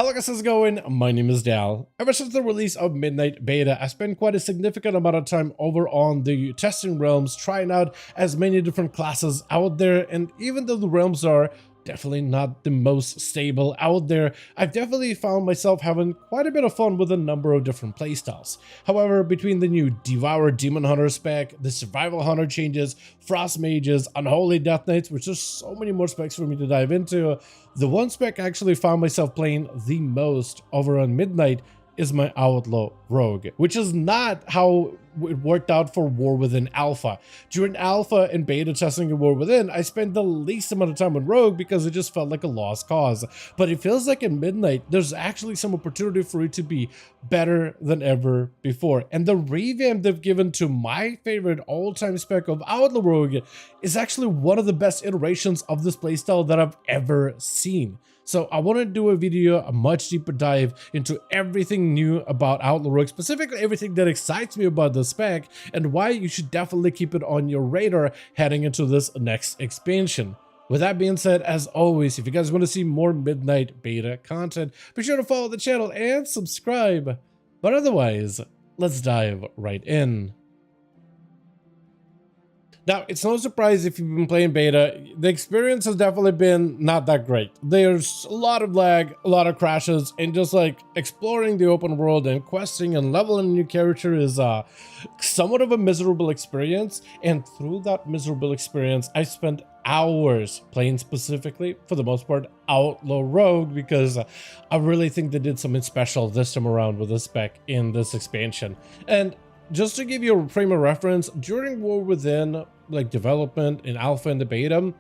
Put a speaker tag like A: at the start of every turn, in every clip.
A: Hello guys, how's it going? My name is Dal. Ever since the release of Midnight Beta, I spent quite a significant amount of time over on the testing realms, trying out as many different classes out there, and even though the realms are definitely not the most stable out there, I've definitely found myself having quite a bit of fun with a number of different playstyles. However, between the new Devour Demon Hunter spec, the Survival Hunter changes, Frost Mages, Unholy Death Knights, which there's so many more specs for me to dive into, the one spec I actually found myself playing the most over on Midnight is my Outlaw Rogue, which is not how it worked out for War Within Alpha. During Alpha and Beta testing in War Within, I spent the least amount of time on Rogue because it just felt like a lost cause. But it feels like in Midnight, there's actually some opportunity for it to be better than ever before. And the revamp they've given to my favorite all-time spec of Outlaw Rogue is actually one of the best iterations of this playstyle that I've ever seen. So I want to do a video, a much deeper dive into everything new about Outlaw Rogue, specifically everything that excites me about the spec and why you should definitely keep it on your radar heading into this next expansion. With that being said, as always, if you guys want to see more Midnight Beta content, be sure to follow the channel and subscribe. But otherwise, let's dive right in. Now, it's no surprise if you've been playing beta, the experience has definitely been not that great. There's a lot of lag, a lot of crashes, and just like exploring the open world and questing and leveling a new character is somewhat of a miserable experience. And through that miserable experience, I spent hours playing specifically, for the most part, Outlaw Rogue, because I really think they did something special this time around with the spec in this expansion. And just to give you a frame of reference, during War Within, like development in alpha and the beta,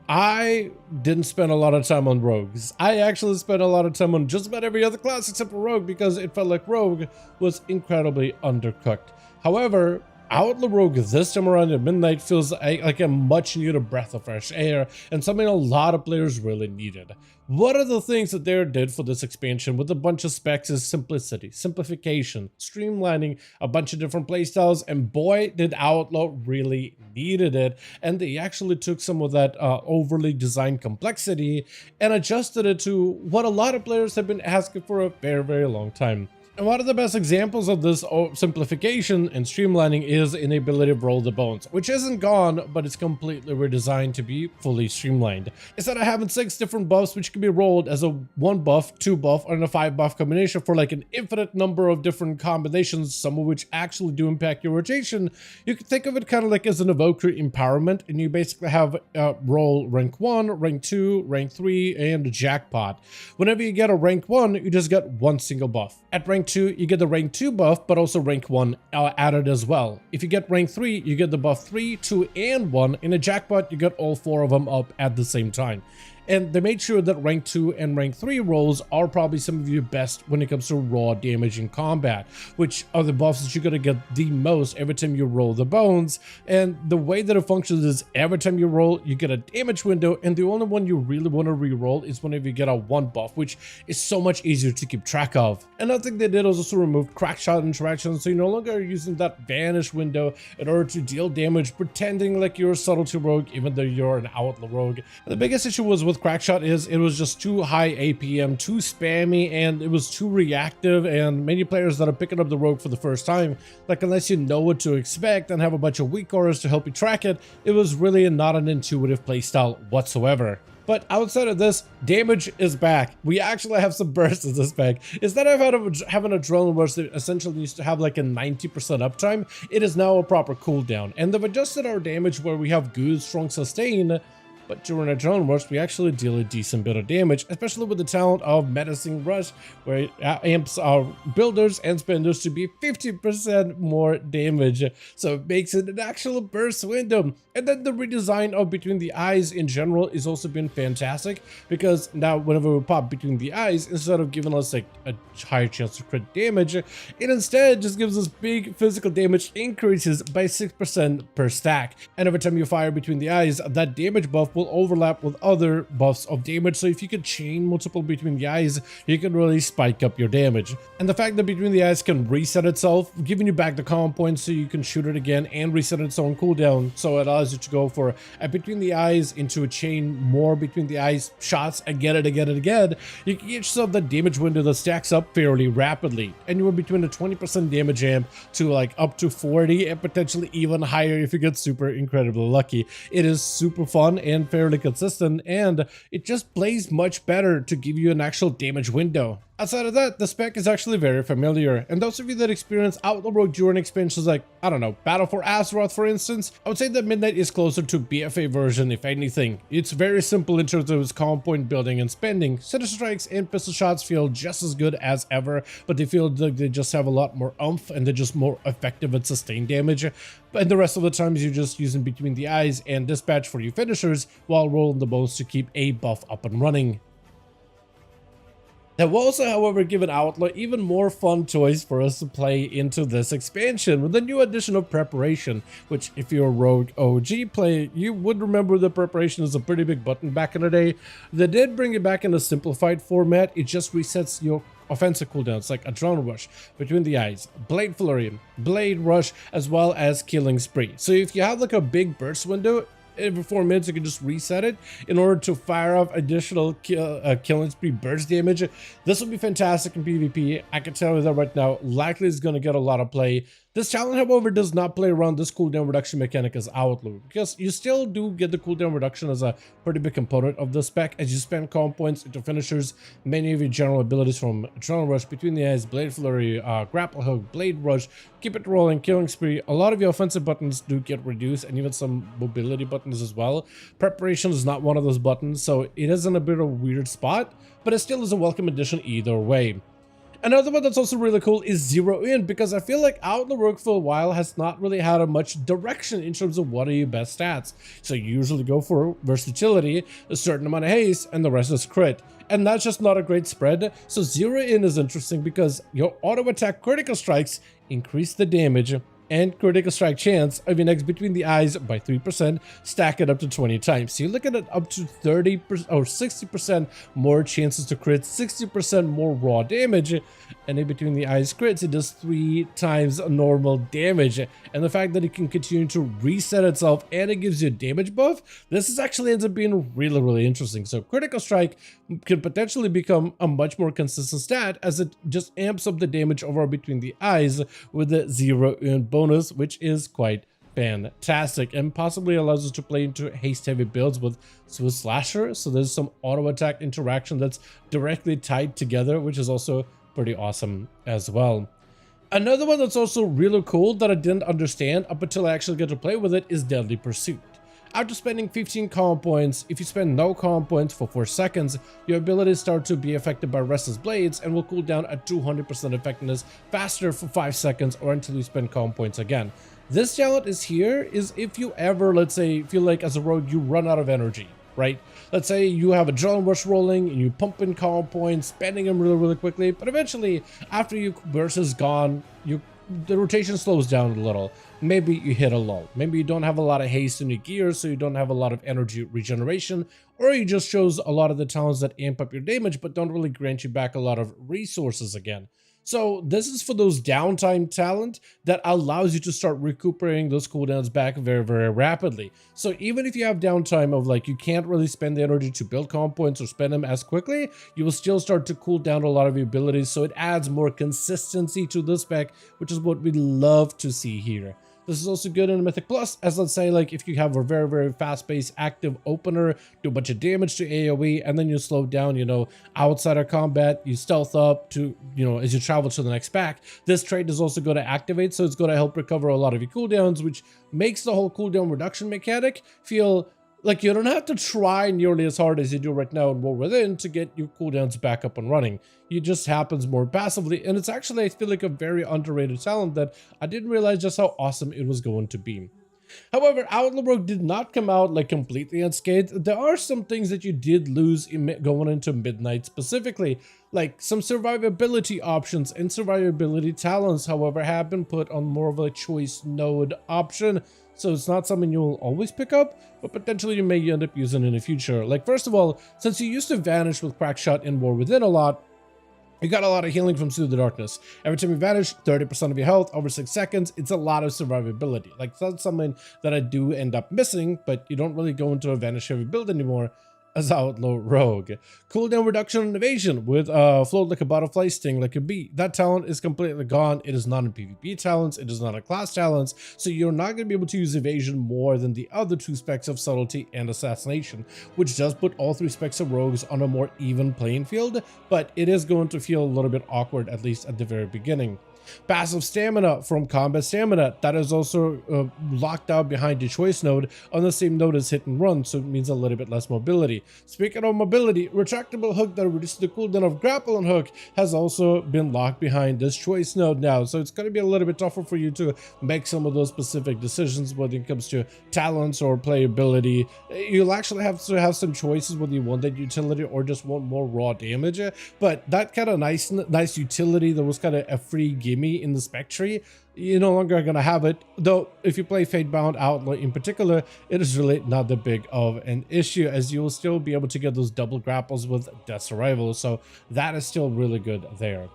A: I didn't spend a lot of time on rogues. I actually spent a lot of time on just about every other class except for rogue because it felt like rogue was incredibly undercooked. However, Outlaw Rogue this time around at Midnight feels like a much needed breath of fresh air and something a lot of players really needed. One of the things that they did for this expansion with a bunch of specs is simplicity, simplification, streamlining a bunch of different playstyles, and boy did Outlaw really needed it. And they actually took some of that overly designed complexity and adjusted it to what a lot of players have been asking for a very, very long time. And one of the best examples of this simplification and streamlining is in the ability to roll the bones, which isn't gone, but it's completely redesigned to be fully streamlined. Instead of having 6 different buffs which can be rolled as a 1 buff, 2 buff, or a 5 buff combination for like an infinite number of different combinations, some of which actually do impact your rotation, you can think of it kind of like as an evoker empowerment, and you basically have roll rank 1, rank 2, rank 3, and a jackpot. Whenever you get a rank 1, you just get 1 single buff. At rank 2, you get the rank 2 buff, but also rank 1 added as well. If you get rank 3, you get the buff 3, 2, and 1. In a jackpot, you get all 4 of them up at the same time. And they made sure that rank 2 and rank 3 rolls are probably some of your best when it comes to raw damage in combat, which are the buffs that you're going to get the most every time you roll the bones. And the way that it functions is every time you roll, you get a damage window, and the only one you really want to re-roll is whenever you get a 1 buff, which is so much easier to keep track of. Another thing they did was also remove crackshot interactions, so you no longer are using that vanish window in order to deal damage, pretending like you're a subtlety rogue, even though you're an outlaw rogue. And the biggest issue was with crackshot is it was just too high APM, too spammy, and it was too reactive, and many players that are picking up the rogue for the first time, like unless you know what to expect and have a bunch of weak auras to help you track it, it was really not an intuitive playstyle whatsoever. But outside of this, damage is back. We actually have some bursts in this pack. Instead of having a drone burst that essentially used to have like a 90% uptime, it is now a proper cooldown. And they've adjusted our damage where we have good, strong sustain, but during a drone rush, we actually deal a decent bit of damage, especially with the talent of Menacing Rush, where it amps our builders and spenders to be 50% more damage. So it makes it an actual burst window. And then the redesign of Between the Eyes in general is also been fantastic, because now whenever we pop Between the Eyes, instead of giving us like a higher chance to crit damage, it instead just gives us big physical damage increases by 6% per stack. And every time you fire Between the Eyes, that damage buff will will overlap with other buffs of damage. So if you can chain multiple between the eyes, you can really spike up your damage. And the fact that between the eyes can reset itself, giving you back the common points so you can shoot it again and reset its own cooldown. So it allows you to go for a between the eyes into a chain more between the eyes shots again and again and again. You can get yourself the damage window that stacks up fairly rapidly. Anywhere between a 20% damage amp to like up to 40 and potentially even higher if you get super incredibly lucky. It is super fun and fairly consistent, and it just plays much better to give you an actual damage window. Outside of that, the spec is actually very familiar, and those of you that experience Outlaw Rogue during expansions like, I don't know, Battle for Azeroth for instance, I would say that Midnight is closer to BFA version if anything. It's very simple in terms of its common point building and spending. Sinister Strikes and pistol shots feel just as good as ever, but they feel like they just have a lot more oomph and they're just more effective at sustained damage. And the rest of the times you're just using between the eyes and dispatch for your finishers while rolling the bones to keep a buff up and running. That will also, however, give an Outlaw even more fun choice for us to play into this expansion with the new addition of Preparation, which if you're a Rogue OG play, you would remember that Preparation is a pretty big button back in the day. They did bring it back in a simplified format. It just resets your offensive cooldowns like Adrenaline Rush, Between the Eyes, Blade Flurry, Blade Rush, as well as Killing Spree. So if you have like a big burst window, every 4 minutes you can just reset it in order to fire off additional killing spree burst damage. This will be fantastic in PvP. I can tell you that right now. Likely is going to get a lot of play. This challenge, however, does not play around this cooldown reduction mechanic as Outlaw, because you still do get the cooldown reduction as a pretty big component of the spec as you spend common points into finishers. Many of your general abilities from Adrenaline Rush, Between the Eyes, Blade Flurry, Grapple Hook, Blade Rush, Keep It Rolling, Killing Spree, a lot of your offensive buttons do get reduced, and even some mobility buttons as well. Preparation is not one of those buttons, so it is in a bit of a weird spot, but it still is a welcome addition either way. Another one that's also really cool is Zero In, because I feel like Outlaw Rogue for a while has not really had a much direction in terms of what are your best stats. So you usually go for versatility, a certain amount of haste, and the rest is crit. And that's just not a great spread. So Zero In is interesting because your auto attack critical strikes increase the damage and critical strike chance of your next Between the Eyes by 3%, stack it up to 20 times. So you're looking at up to 30% or 60% more chances to crit, 60% more raw damage, and in Between the Eyes crits, it does 3 times normal damage. And the fact that it can continue to reset itself and it gives you a damage buff, this is actually ends up being really, really interesting. So critical strike can potentially become a much more consistent stat as it just amps up the damage over Between the Eyes with the Zero In bonus, which is quite fantastic and possibly allows us to play into haste heavy builds with Swift Slasher. So there's some auto attack interaction that's directly tied together, which is also pretty awesome as well. Another one that's also really cool that I didn't understand up until I actually get to play with it is Deadly Pursuit. After spending 15 common points, if you spend no common points for 4 seconds, your abilities start to be affected by Restless Blades and will cool down at 200% effectiveness faster for 5 seconds or until you spend common points again. This challenge is here is if you ever, let's say, feel like as a rogue you run out of energy, right? Let's say you have a Adrenaline Rush rolling and you pump in common points, spending them really, really quickly, but eventually after your burst is gone, the rotation slows down a little. Maybe you hit a lull. Maybe you don't have a lot of haste in your gear, so you don't have a lot of energy regeneration, or you just chose a lot of the talents that amp up your damage but don't really grant you back a lot of resources again. So this is for those downtime talent that allows you to start recuperating those cooldowns back very, very rapidly. So even if you have downtime of like you can't really spend the energy to build common points or spend them as quickly, you will still start to cool down a lot of your abilities. So it adds more consistency to the spec, which is what we love to see here. This is also good in Mythic Plus, as let's say like if you have a very, very fast-paced active opener, do a bunch of damage to AoE, and then you slow down, you know, outside of combat, you stealth up to, you know, as you travel to the next pack. This trait is also going to activate, so it's going to help recover a lot of your cooldowns, which makes the whole cooldown reduction mechanic feel like you don't have to try nearly as hard as you do right now in War Within to get your cooldowns back up and running. It just happens more passively, and it's actually, I feel like, a very underrated talent that I didn't realize just how awesome it was going to be. However, Outlaw Rogue did not come out like completely unscathed. There are some things that you did lose in going into Midnight specifically. Like some survivability options and survivability talents, however, have been put on more of a choice node option. So it's not something you'll always pick up, but potentially you may end up using in the future. Like, first of all, since you used to vanish with Crackshot and War Within a lot, you got a lot of healing from Soothe the Darkness. Every time you vanish, 30% of your health over 6 seconds. It's a lot of survivability. Like, that's something that I do end up missing, but you don't really go into a vanish heavy build anymore as Outlaw Rogue. Cooldown reduction on evasion with float like a butterfly, sting like a bee. That talent is completely gone. It is not a PvP talent. It is not a class talent. So you're not going to be able to use evasion more than the other 2 specs of subtlety and assassination, which does put all 3 specs of rogues on a more even playing field, but it is going to feel a little bit awkward, at least at the very beginning. Passive stamina from combat stamina, that is also locked out behind the choice node on the same node as hit and run, so it means a little bit less mobility. Speaking of mobility, retractable hook that reduces the cooldown of grapple and hook has also been locked behind this choice node now, so it's going to be a little bit tougher for you to make some of those specific decisions when it comes to talents or playability. You'll actually have to have some choices whether you want that utility or just want more raw damage, but that kind of nice utility that was kind of a free gimme in the spec tree, you're no longer gonna have it. Though if you play Fatebound Outlaw in particular, it is really not that big of an issue, as you will still be able to get those double grapples with Death's Arrival, so that is still really good there.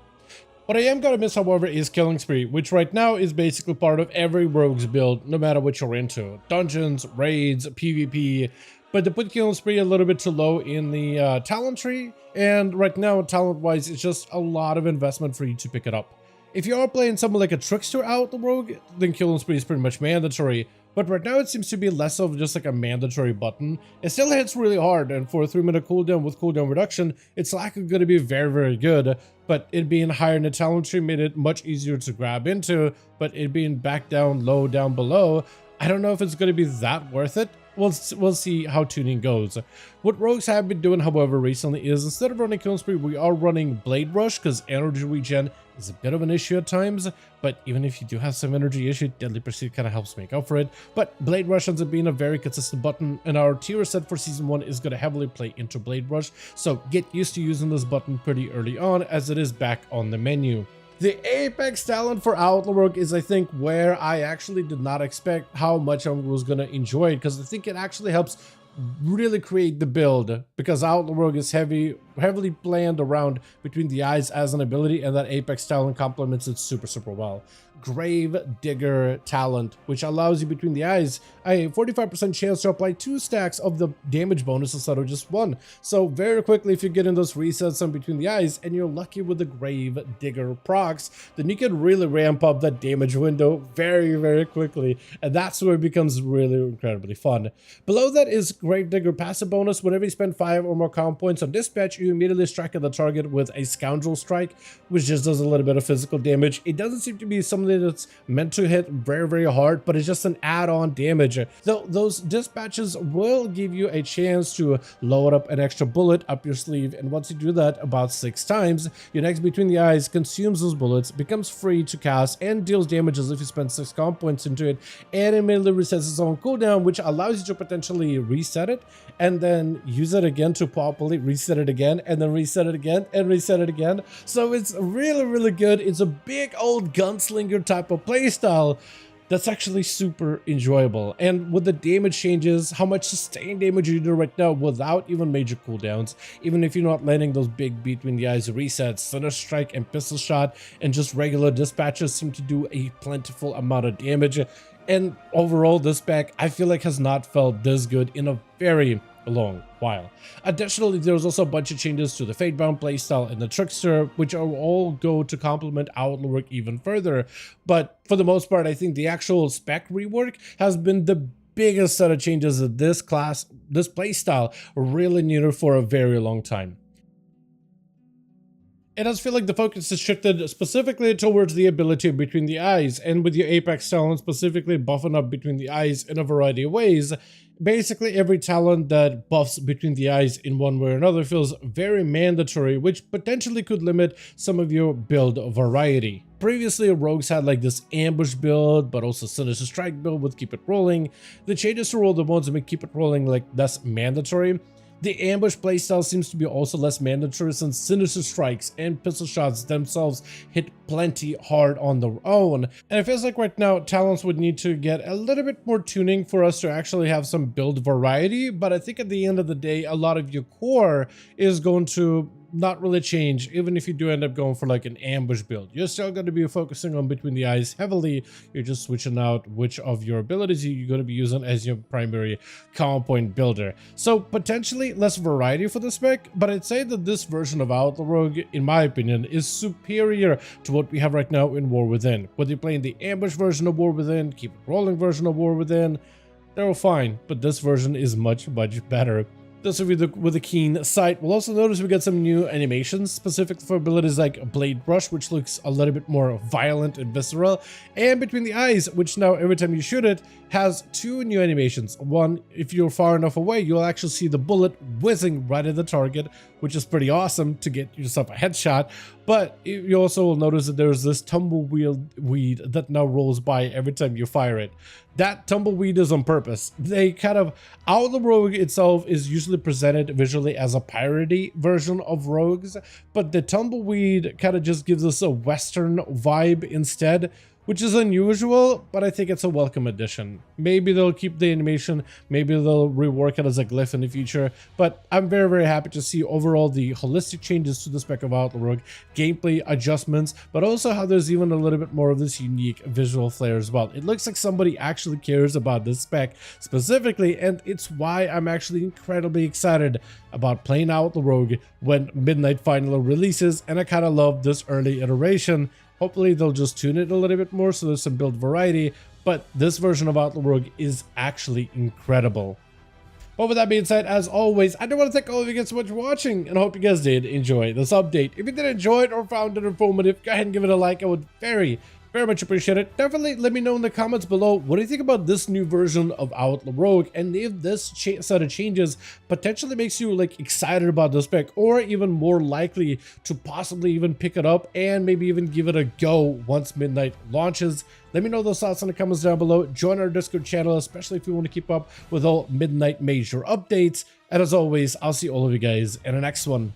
A: What I am gonna miss, however, is Killing Spree, which right now is basically part of every rogue's build, no matter what you're into. Dungeons, raids, PvP, but they put Killing Spree a little bit too low in the talent tree, and right now, talent-wise, it's just a lot of investment for you to pick it up. If you are playing someone like a Trickster Outlaw Rogue, then Killing Spree is pretty much mandatory, but right now it seems to be less of just like a mandatory button. It still hits really hard, and for a 3-minute cooldown with cooldown reduction, it's likely going to be very, very good, but it being higher in the talent tree made it much easier to grab into, but it being back down low down below, I don't know if it's going to be that worth it. We'll see how tuning goes. What rogues have been doing, however, recently is instead of running Killing Spree, we are running Blade Rush, because energy regen is a bit of an issue at times, but even if you do have some energy issue, Deadly Pursuit kind of helps make up for it. But Blade Rush ends up being a very consistent button, and our tier set for Season 1 is going to heavily play into Blade Rush, so get used to using this button pretty early on, as it is back on the menu. The apex talent for Outlaw Rogue is, I think, where I actually did not expect how much I was going to enjoy it, because I think it actually helps really create the build, because Outlaw Rogue is heavily planned around between the eyes as an ability, and that apex talent complements it super well. Grave Digger talent, which allows you between the eyes a 45% chance to apply 2 stacks of the damage bonus instead of just 1. So very quickly, if you get in those resets on between the eyes and you're lucky with the Grave Digger procs, then you can really ramp up that damage window very quickly, and that's where it becomes really incredibly fun. Below that is Grave Digger passive bonus. Whenever you spend 5 or more count points on dispatch, you immediately strike at the target with a Scoundrel Strike, which just does a little bit of physical damage. It doesn't seem to be something that's meant to hit very hard, but it's just an add-on damage. Though those dispatches will give you a chance to load up an extra bullet up your sleeve, and once you do that about 6 times, your next between the eyes consumes those bullets, becomes free to cast, and deals damage as if you spend 6 count points into it, and immediately resets its own cooldown, which allows you to potentially reset it and then use it again to populate, reset it again, and then reset it again and reset it again. So it's really good. It's a big old gunslinger type of playstyle that's actually super enjoyable. And with the damage changes, how much sustained damage you do right now without even major cooldowns, even if you're not landing those big between the eyes resets, Thunder Strike and Pistol Shot and just regular dispatches seem to do a plentiful amount of damage. And overall, this spec, I feel like, has not felt this good in a very long while. Additionally, there's also a bunch of changes to the Fatebound playstyle and the Trickster, which are all go to complement Outlaw Rogue even further. But for the most part, I think the actual spec rework has been the biggest set of changes that this playstyle really needed for a very long time. It does feel like the focus is shifted specifically towards the ability between the eyes, and with your apex talent specifically buffing up between the eyes in a variety of ways. Basically, every talent that buffs between the eyes in one way or another feels very mandatory, which potentially could limit some of your build variety. Previously, rogues had like this ambush build, but also Sinister Strike build with keep it rolling. The changes to roll the ones that make keep it rolling like less mandatory The ambush playstyle seems to be also less mandatory since sinister strikes and pistol shots themselves hit plenty hard on their own. And it feels like right now talents would need to get a little bit more tuning for us to actually have some build variety, but I think at the end of the day, a lot of your core is going to not really change. Even if you do end up going for like an ambush build, you're still going to be focusing on between the eyes heavily. You're just switching out which of your abilities you're going to be using as your primary combo point builder. So potentially less variety for the spec, but I'd say that this version of Outlaw Rogue, in my opinion, is superior to what we have right now in War Within. Whether you're playing the ambush version of War Within, keep it rolling version of War Within, they're all fine, but this version is much better. Those of you with a keen sight will also notice we got some new animations specific for abilities like Blade Rush, which looks a little bit more violent and visceral, and Between the Eyes, which now every time you shoot it has two new animations. One, if you're far enough away, you'll actually see the bullet whizzing right at the target, which is pretty awesome to get yourself a headshot. But you also will notice that there's this tumbleweed that now rolls by every time you fire it. That tumbleweed is on purpose. They kind of, Outlaw Rogue itself is usually presented visually as a piratey version of rogues, but the tumbleweed kind of just gives us a Western vibe instead, which is unusual, but I think it's a welcome addition. Maybe they'll keep the animation, maybe they'll rework it as a glyph in the future, but I'm very happy to see overall the holistic changes to the spec of Outlaw Rogue, gameplay adjustments, but also how there's even a little bit more of this unique visual flair as well. It looks like somebody actually cares about this spec specifically, and it's why I'm actually incredibly excited about playing Outlaw Rogue when Midnight finally releases, and I kind of love this early iteration. Hopefully they'll just tune it a little bit more so there's some build variety, but this version of Outlaw Rogue is actually incredible. But with that being said, as always, I do want to thank all of you guys so much for watching, and I hope you guys did enjoy this update. If you did enjoy it or found it informative, go ahead and give it a like. I would very much appreciate it. Definitely let me know in the comments below, what do you think about this new version of Outlaw Rogue, and if this set of changes potentially makes you like excited about the spec, or even more likely to possibly even pick it up and maybe even give it a go once Midnight launches. Let me know those thoughts in the comments down below. Join our Discord channel, especially if you want to keep up with all Midnight major updates. And as always, I'll see all of you guys in the next one.